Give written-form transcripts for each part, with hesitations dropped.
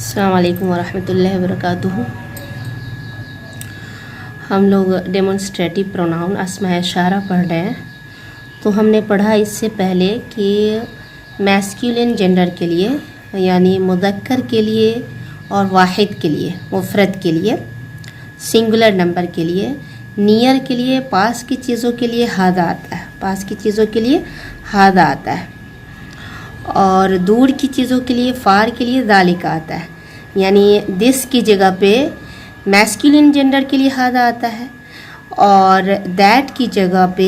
अस्सलाम वालेकुम वरहमतुल्लाहि वबरकातुहू। हम लोग डेमोन्स्ट्रेटिव प्रोनाउन अस्माए इशारा पढ़ रहे हैं। तो हमने पढ़ा इससे पहले कि मैस्कुलिन जेंडर के लिए यानी मुज़क्कर के लिए और वाहिद के लिए, मुफ़रद के लिए, सिंगुलर नंबर के लिए, नियर के लिए, पास की चीज़ों के लिए हादा आता है, पास की चीज़ों के लिए हादा आता है, और दूर की चीज़ों के लिए फार के लिए ज़ालिका आता है। यानी दिस की जगह पे मैस्कुलिन जेंडर के लिए हादा आता है और दैट की जगह पे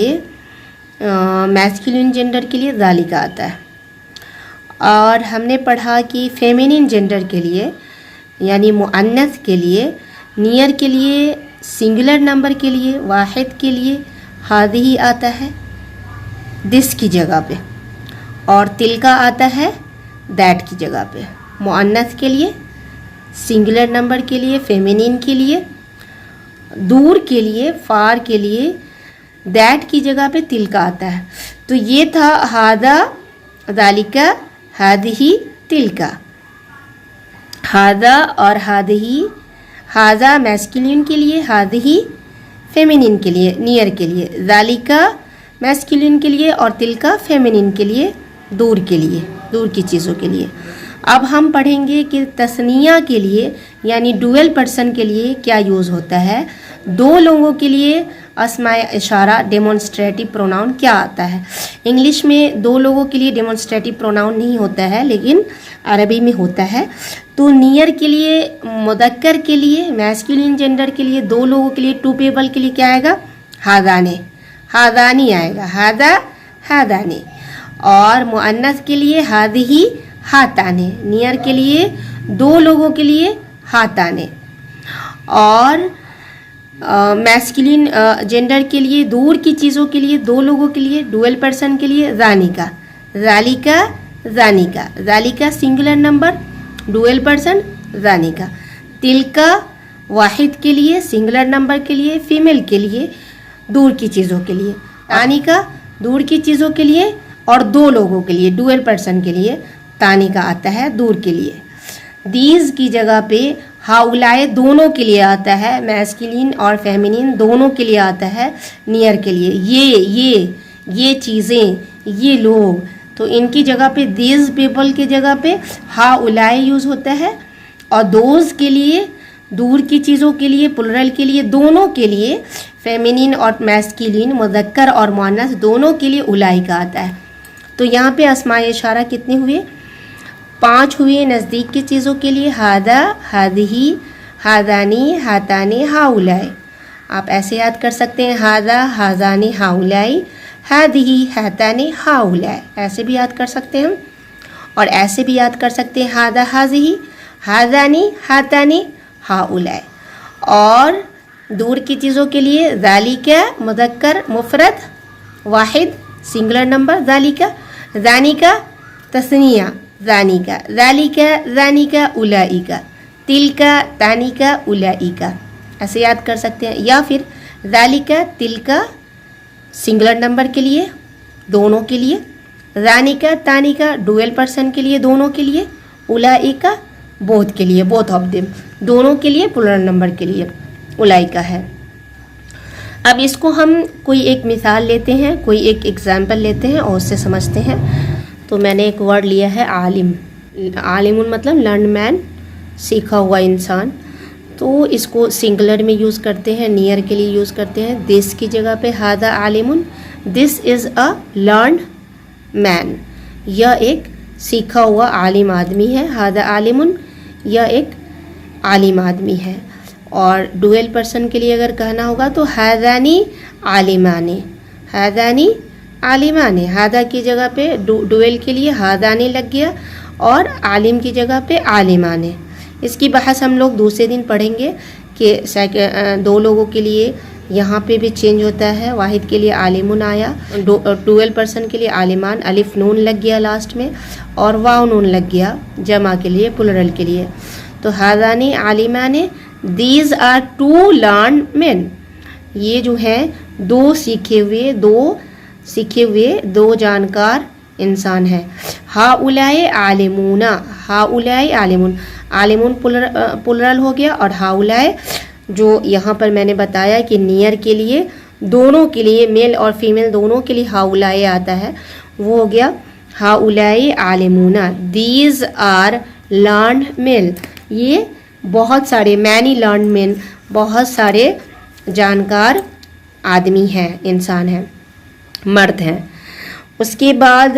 मैस्कुलिन जेंडर के लिए ज़ालिका आता है। और हमने पढ़ा कि फेमिनिन जेंडर के लिए यानी मुअन्नस के लिए, नियर के लिए, सिंगुलर नंबर के लिए, वाहिद के लिए हादिही आता है दिस की जगह पे, और तिलका आता है दैट की जगह पे। मुअन्नस के लिए, सिंगुलर नंबर के लिए, फेमिनिन के लिए, दूर के लिए, फार के लिए दैट की जगह पे तिलका आता है। तो ये था हादा, ज़ालिका, हादिही, तिलका। हादा और हादिही, हादा मैस्कुलिन के लिए, हादिही फेमिनिन के लिए, नियर के लिए, ज़ालिका मैस्कुलिन के लिए और तिलका फेमिनिन के लिए, दूर के लिए, दूर की चीज़ों के लिए। अब हम पढ़ेंगे कि तस्निया के लिए यानी डुअल पर्सन के लिए क्या यूज़ होता है। दो लोगों के लिए अस्माए इशारा डेमोन्स्ट्रेटिव प्रोनाउन क्या आता है। इंग्लिश में दो लोगों के लिए डेमोन्स्ट्रेटिव प्रोनाउन नहीं होता है, लेकिन अरबी में होता है। तो नियर के लिए, मुज़क्कर के लिए, मैस्कुलिन जेंडर के लिए, दो लोगों के लिए, टू पीपल के लिए क्या आएगा? हादाने, हादानी आएगा, हादा, हादानी। और मुअन्नस के लिए हादिही, हाताने। नियर के लिए, दो लोगों के लिए हाताने। और मैस्कुलिन जेंडर के लिए, दूर की चीज़ों के लिए, दो लोगों के लिए, डुअल पर्सन के लिए ज़ानिका, ज़ालिका, ज़ानिका। ज़ालिका सिंगुलर नंबर, डुअल पर्सन ज़ानिका। तिलका वाहिद के लिए, सिंगुलर नंबर के लिए, फीमेल के लिए, दूर की चीज़ों के लिए। तानिका दूर की चीज़ों के लिए और दो लोगों के लिए, डुअल पर्सन के लिए तानिका आता है, दूर के लिए। दीज की जगह पे हाउलाए दोनों के लिए आता है, मैस्कुलिन और फेमिनिन दोनों के लिए आता है, नियर के लिए। ये चीज़ें, ये लोग, तो इनकी जगह पे दीज पीपल की जगह पे हाउलाए यूज़ होता है। और दोज के लिए, दूर की चीज़ों के लिए, प्लुरल के लिए, दोनों के लिए, फेमिनिन और मैस्कुलिन, मुज़क्कर और मुअन्नस दोनों के लिए उलाइका आता है। तो यहाँ पे अस्माए इशारा कितने हुए? 5 हुए। नज़दीक की चीज़ों के लिए हादा, हादिही, हादानी, हातानी, हाउलाई। आप ऐसे याद कर सकते हैं, हादा, हाजानी, हाउलाई, हादिही, हातानी, हाउलाई। ऐसे भी याद कर सकते हैं हम। और ऐसे भी याद कर सकते हैं, हादा, हाजिही, हादानी, हातानी, हाउलाई। और दूर की चीज़ों के लिए ज़ालिका मुज़क्कर, मुफ़रद, वाहिद सिंगुलर नंबर, ज़ालिका, ज़ानिका तस्निया, ज़ानिका, ज़ालिका, ज़ानिका, उलाइका, तिलका, तानिका, उलाइका। ऐसे याद कर सकते हैं। या फिर ज़ालिका, तिलका सिंगुलर नंबर के लिए, दोनों के लिए, ज़ानिका, तानिका डुअल पर्सन के लिए, दोनों के लिए, उलाइका बोथ के लिए, बोथ ऑफ देम दोनों के लिए, प्लुरल नंबर के लिए उलाइका है। अब इसको हम कोई एक मिसाल लेते हैं, कोई एक एग्जाम्पल लेते हैं और उससे समझते हैं। तो मैंने एक वर्ड लिया है आलिम। आलिमुन मतलब लर्न मैन, सीखा हुआ इंसान। तो इसको सिंगुलर में यूज़ करते हैं, नियर के लिए यूज़ करते हैं। दिस की जगह पे हादा आलिमुन, this is a learn man. यह एक सीखा हुआ आलिम आदमी है। हादा आलिमुन, यह एक आलिम आदमी है। और डुअल पर्सन के लिए अगर कहना होगा तो हादानी आलिमाने, हादानी आलिमाने। हादा की जगह पे डुअल के लिए हादाने लग गया और आलिम की जगह पे आलिमाने। इसकी बहस हम लोग दूसरे दिन पढ़ेंगे कि दो लोगों के लिए यहाँ पे भी चेंज होता है। वाहिद के लिए आलिमुन आया, डुअल पर्सन के लिए आलिमान, अलिफ नून लग गया लास्ट में और वाव नून लग गया जमा के लिए, प्लुरल के लिए। तो हादानी आलिमाने, these are two learn men. ये जो हैं दो सीखे हुए, दो जानकार इंसान है। हाउलाए आलिमूना, हाउलाए आलिमून। आलिमुन प्लुरल हो गया, और हाउलाए जो यहाँ पर मैंने बताया कि नियर के लिए दोनों के लिए मेल और फीमेल दोनों के लिए हाउलाए आता है, वो हो गया हाउलाए आलिमुना, दीज आर लर्न मेल। ये बहुत सारे मैनी लर्न मेन, बहुत सारे जानकार आदमी हैं, इंसान हैं, मर्द हैं। उसके बाद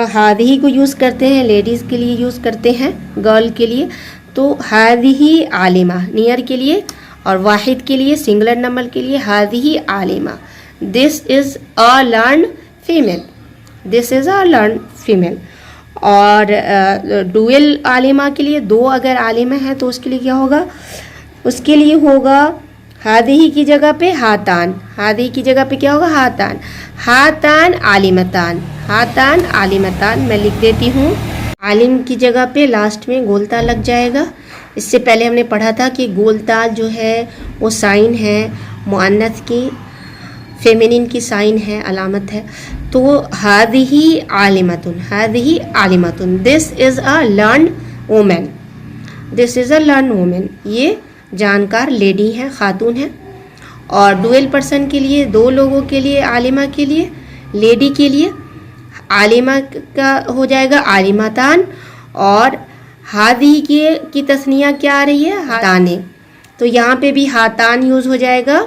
हादिही को यूज़ करते हैं, लेडीज़ के लिए यूज़ करते हैं, गर्ल के लिए। तो हादिही आलिमा नियर के लिए, और वाहिद के लिए सिंगुलर नंबर के लिए हादिही आलिमा, this is a learn female, this is a learn female. और डुअल आलिमा के लिए दो अगर आलिमा है तो उसके लिए क्या होगा, उसके लिए होगा हादिही की जगह पे हातान, हादिही की जगह पे क्या होगा हातान, हातान आलिमतान, हातान आलिमतान। मैं लिख देती हूँ, आलिम की जगह पे लास्ट में गोलताल लग जाएगा। इससे पहले हमने पढ़ा था कि गोलताल जो है वो साइन है मुअन्नस की, फेमिनिन की साइन है, अलामत है। तो हादिही आलिमतुन, हादिही आलिमतुन, this is a learn women, this is a learn women, ये जानकार लेडी हैं, खातून हैं। और डुअल पर्सन के लिए दो लोगों के लिए, आलिमा के लिए, लेडी के लिए आलिमा का हो जाएगा आलिमातान, और हादी की तस्निया क्या आ रही है हाताने, तो यहाँ पे भी हातान यूज़ हो जाएगा,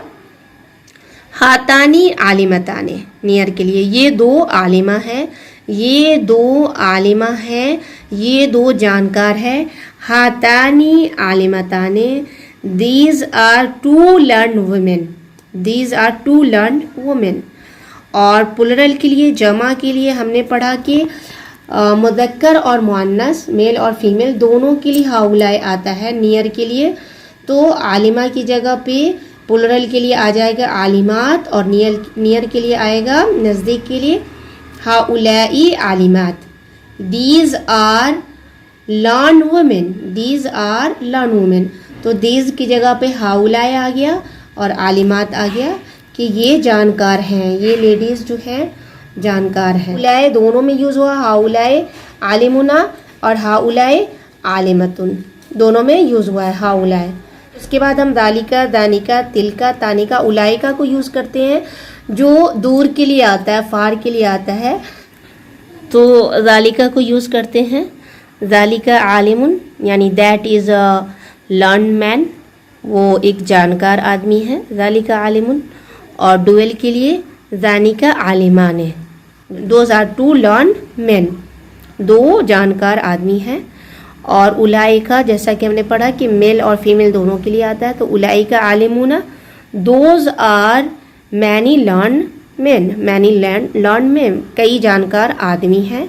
हातानी आलिमताने नियर के लिए। ये दो आलिमा है, ये दो आलिमा है, ये दो जानकार है, हातानी आलिमताने, these are two learn women, these are two learn women. और प्लुरल के लिए, जमा के लिए हमने पढ़ा कि मुज़क्कर और मुअन्नस, मेल और फीमेल दोनों के लिए हाउलाए आता है नियर के लिए। तो आलिमा की जगह पे प्लुरल के लिए आ जाएगा आलिमात, और नियर के लिए आएगा नज़दीक के लिए हाउलाई आलिमात, these are learn women, these are learn women. तो दीज की जगह पे हाउलाए आ गया और आलिमात आ गया कि ये जानकार हैं, ये लेडीज़ जो हैं जानकार हैं। हाउलाए दोनों में यूज़ हुआ, हाउलाए आलिमुना और हाउलाए आलिमतुन दोनों में यूज़ हुआ है हाउलाए। उसके बाद हम दालिका, दानिका, तिलका, तानिका, उलाइका को यूज़ करते हैं जो दूर के लिए आता है, फार के लिए आता है। तो दालिका को यूज़ करते हैं, दालिका आलिमुन यानी that is a learn man, वो एक जानकार आदमी है, दालिका आलिमुन। और डुअल के लिए दानिका आलिमान है, those are two learn man, दो जानकार आदमी हैं। और उलाइका जैसा कि हमने पढ़ा कि मेल और फीमेल दोनों के लिए आता है, तो उलाइका आलिमुना, those are many learn man, many learn man, कई जानकार आदमी हैं।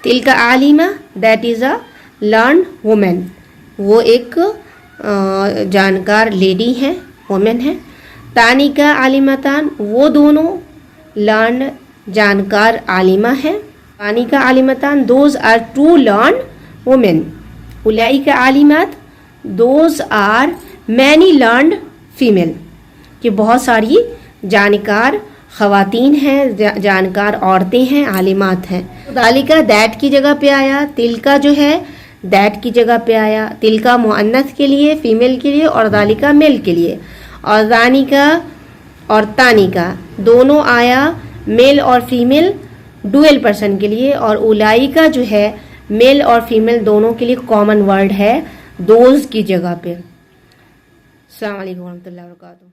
तिलका आलिमा that is a learn woman, वो एक जानकार लेडी हैं, वुमेन है। तानिका आलिमतान, वो दोनों लर्न जानकार आलिमा हैं। तानिका आलिमतान, those are two learn women. उलाइका आलिमात, those are many learned female, कि बहुत सारी जानकार ख़वातीन हैं, जानकार औरतें हैं, आलिमात हैं। दालिका दैट की जगह पे आया, तिलका जो है दैट की जगह पे आया, तिलका मुअन्नस के लिए, फीमेल के लिए, और दालिका मेल के लिए। और दानिका और तानिका दोनों आया मेल और फीमेल डुअल पर्सन के लिए। और उलाइका जो है मेल और फीमेल दोनों के लिए कॉमन वर्ड है, दोज की जगह पे। अस्सलाम वालेकुम रहमतुल्लाहि व बरकातुहू।